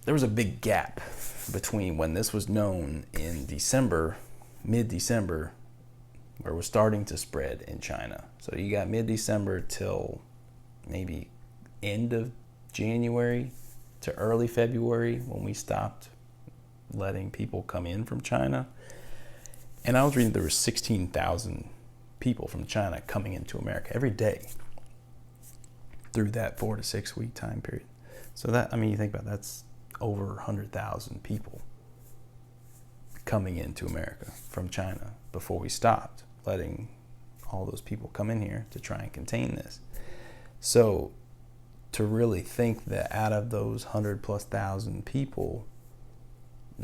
there was a big gap between when this was known in December, mid-December, where it was starting to spread in China. So you got mid-December till maybe end of January to early February when we stopped letting people come in from China. And I was reading there were 16,000 people from China coming into America every day through that 4 to 6 week time period. So that, I mean, you think about it, that's over 100,000 people coming into America from China before we stopped letting all those people come in here to try and contain this. So to really think that out of those 100,000+ people,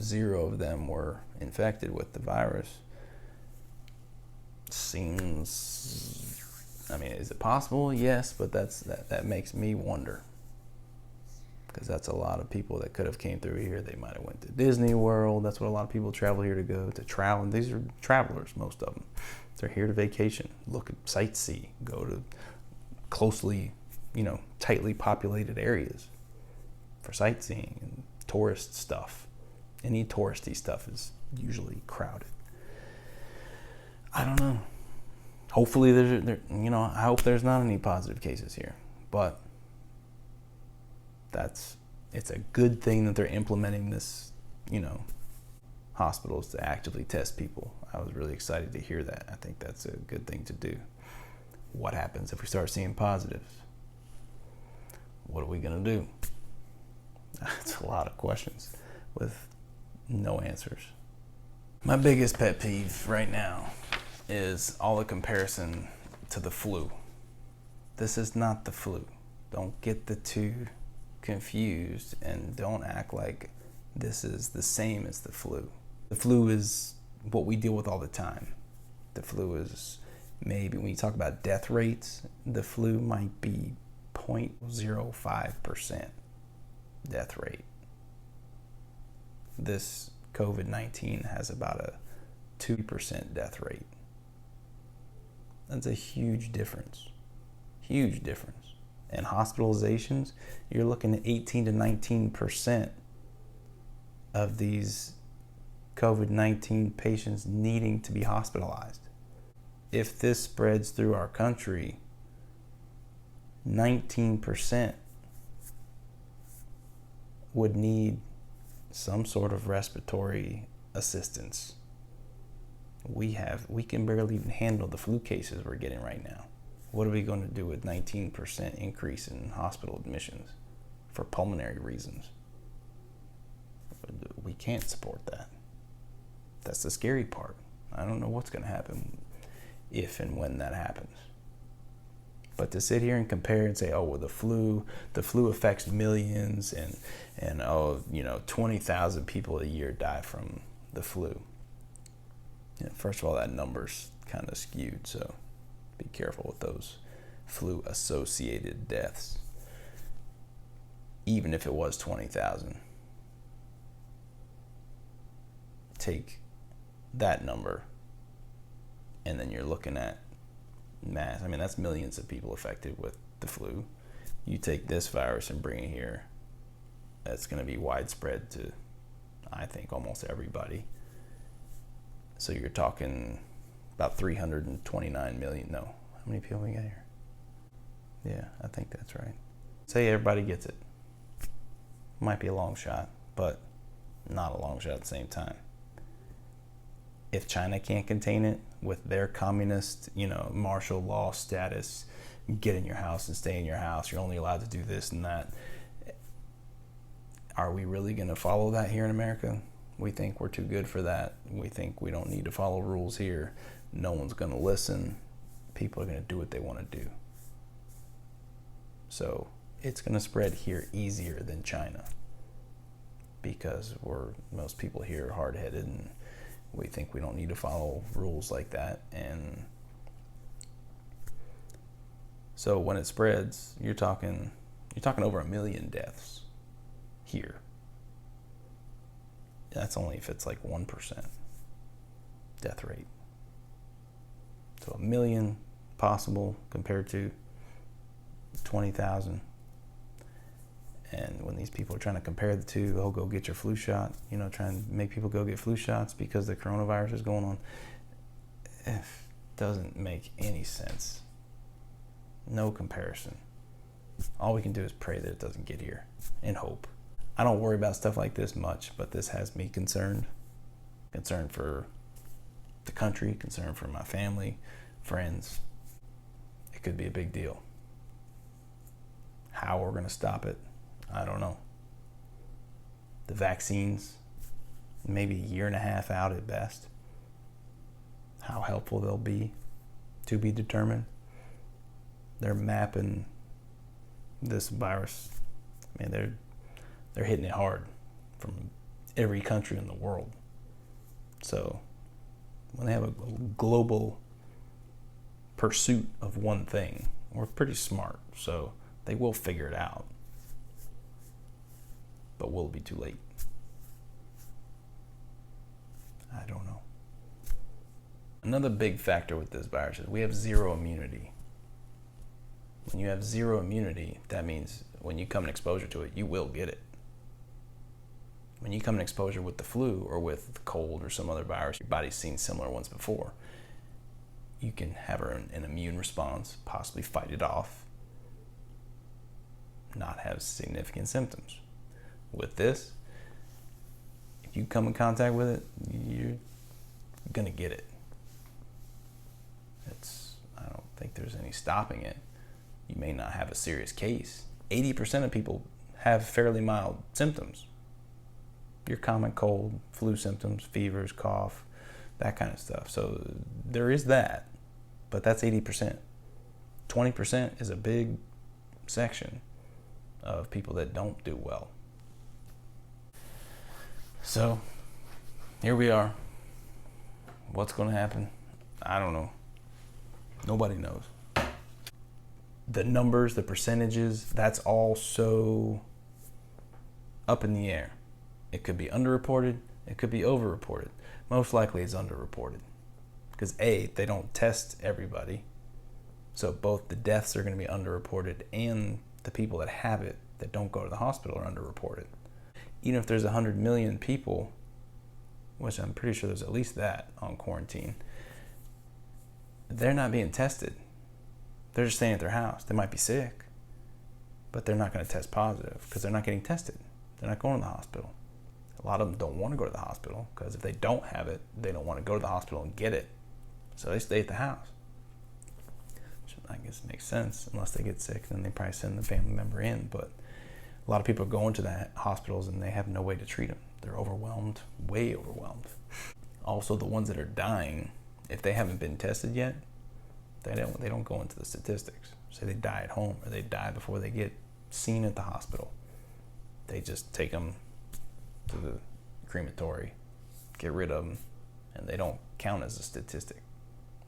0 of them were infected with the virus seems, I mean, is it possible? Yes, but that makes me wonder, because that's a lot of people that could have came through here. They might have went to Disney World. That's what a lot of people travel here to go to travel. And these are travelers, most of them. They're here to vacation, look at sightsee, go to closely, tightly populated areas for sightseeing and tourist stuff. Any touristy stuff is usually crowded. I don't know. Hopefully I hope there's not any positive cases here, but it's a good thing that they're implementing this, hospitals to actively test people. I was really excited to hear that. I think that's a good thing to do. What happens if we start seeing positives? What are we going to do? That's a lot of questions with no answers. My biggest pet peeve right now is all the comparison to the flu. This is not the flu. Don't get the two confused, and don't act like this is the same as the flu. The flu is what we deal with all the time. The flu is maybe, when you talk about death rates, the flu might be 0.05% death rate. This COVID-19 has about a 2% death rate. That's a huge difference. Huge difference. And hospitalizations, you're looking at 18 to 19% of these COVID-19 patients needing to be hospitalized. If this spreads through our country, 19% would need some sort of respiratory assistance. We can barely even handle the flu cases we're getting right now. What are we going to do with 19% increase in hospital admissions for pulmonary reasons? We can't support that. That's the scary part. I don't know what's going to happen if and when that happens. But to sit here and compare and say, oh, well, the flu affects millions, and 20,000 people a year die from the flu. First of all, that number's kind of skewed, so be careful with those flu-associated deaths. Even if it was 20,000, take that number, and then you're looking at mass. I mean, that's millions of people affected with the flu. You take this virus and bring it here, that's going to be widespread to, I think, almost everybody. So you're talking about 329 million. No, how many people we got here? Yeah, I think that's right. Say everybody gets it. Might be a long shot, but not a long shot at the same time. If China can't contain it with their communist, martial law status, get in your house and stay in your house, you're only allowed to do this and that. Are we really going to follow that here in America? We think we're too good for that. We think we don't need to follow rules here. No one's going to listen. People are going to do what they want to do. So it's going to spread here easier than China, because most people here are hard-headed, and we think we don't need to follow rules like that. And so when it spreads, you're talking over 1 million deaths here. That's only if it's like 1% death rate. So 1 million possible compared to 20,000. And when these people are trying to compare the two, oh, go get your flu shot, trying to make people go get flu shots because the coronavirus is going on, it doesn't make any sense. No comparison. All we can do is pray that it doesn't get here and hope. I don't worry about stuff like this much, but this has me concerned. Concerned for the country, concerned for my family, friends. It could be a big deal. How we're going to stop it, I don't know. The vaccines, maybe a year and a half out at best. How helpful they'll be, to be determined. They're mapping this virus. I mean, they're hitting it hard from every country in the world. So when they have a global pursuit of one thing, we're pretty smart. So they will figure it out. But will it be too late? I don't know. Another big factor with this virus is we have zero immunity. When you have zero immunity, that means when you come in exposure to it, you will get it. When you come in exposure with the flu or with the cold or some other virus, your body's seen similar ones before. You can have an immune response, possibly fight it off, not have significant symptoms. With this, if you come in contact with it, you're gonna get it. I don't think there's any stopping it. You may not have a serious case. 80% of people have fairly mild symptoms. Your common cold, flu symptoms, fevers, cough, that kind of stuff. So there is that, but that's 80%. 20% is a big section of people that don't do well. So here we are. What's going to happen? I don't know. Nobody knows. The numbers, the percentages, that's all so up in the air. It could be underreported, it could be overreported. Most likely it's underreported. Because A, they don't test everybody. So both the deaths are going to be underreported and the people that have it that don't go to the hospital are underreported. Even if there's 100 million people, which I'm pretty sure there's at least that on quarantine, they're not being tested. They're just staying at their house. They might be sick, but they're not going to test positive because they're not getting tested. They're not going to the hospital. A lot of them don't want to go to the hospital because if they don't have it, they don't want to go to the hospital and get it. So they stay at the house. Which I guess makes sense. Unless they get sick, then they probably send the family member in. But a lot of people are going to the hospitals and they have no way to treat them. They're overwhelmed, way overwhelmed. Also, the ones that are dying, if they haven't been tested yet, they don't go into the statistics. Say they die at home or they die before they get seen at the hospital. They just take them to the crematory, get rid of them, and they don't count as a statistic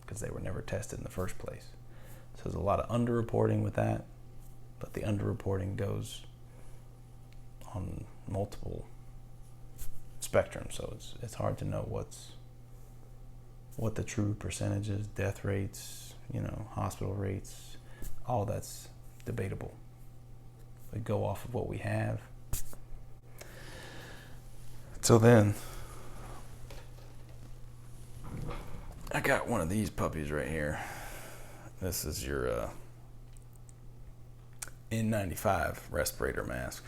because they were never tested in the first place. So there's a lot of underreporting with that, but the underreporting goes on multiple spectrums, so it's hard to know what the true percentages, death rates, hospital rates, all that's debatable. We go off of what we have. Till then, I got one of these puppies right here. This is your N95 respirator mask.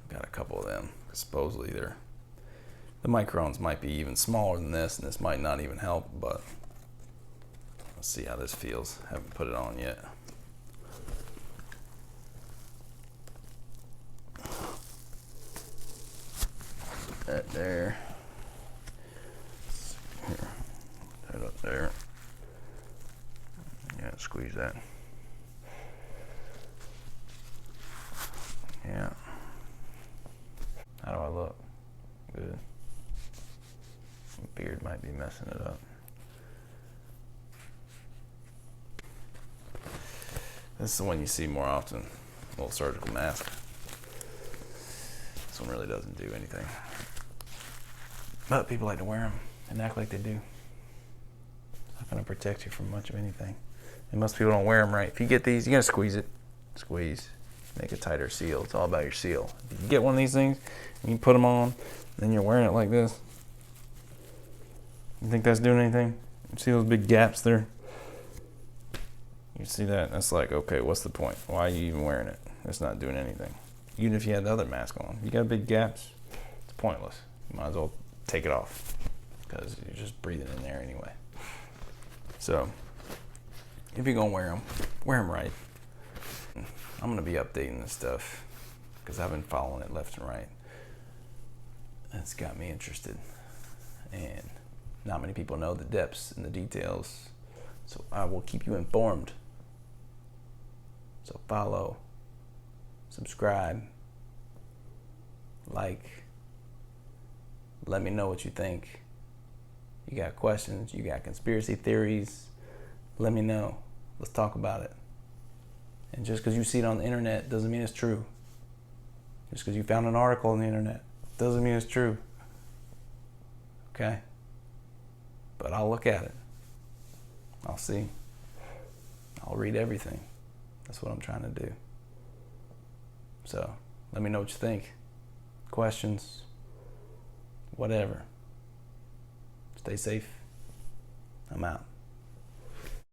Got a couple of them. Supposedly the microns might be even smaller than this, and this might not even help, but let's see how this feels. Haven't put it on yet. That there. Here. That up there. Yeah, squeeze that. Yeah. How do I look? Good. My beard might be messing it up. This is the one you see more often. Little surgical mask. This one really doesn't do anything. But people like to wear them and act like they do. It's not going to protect you from much of anything. And most people don't wear them right. If you get these, you're going to squeeze it. Squeeze. make a tighter seal. It's all about your seal. If you get one of these things and you put them on, then you're wearing it like this. You think that's doing anything? You see those big gaps there? You see that? That's like, okay, what's the point? Why are you even wearing it? It's not doing anything. Even if you had the other mask on, you got big gaps, it's pointless. You might as well take it off because you're just breathing in there anyway. So if you're gonna wear them right. I'm gonna be updating this stuff because I've been following it left and right. It's got me interested, and not many people know the depths and the details, so I will keep you informed. So follow, subscribe, like, let me know what you think. You got questions, you got conspiracy theories, let me know. Let's talk about it. And just because you see it on the internet doesn't mean it's true. Just because you found an article on the internet doesn't mean it's true. Okay? But I'll look at it. I'll see. I'll read everything. That's what I'm trying to do. So, let me know what you think. Questions, whatever. Stay safe. I'm out.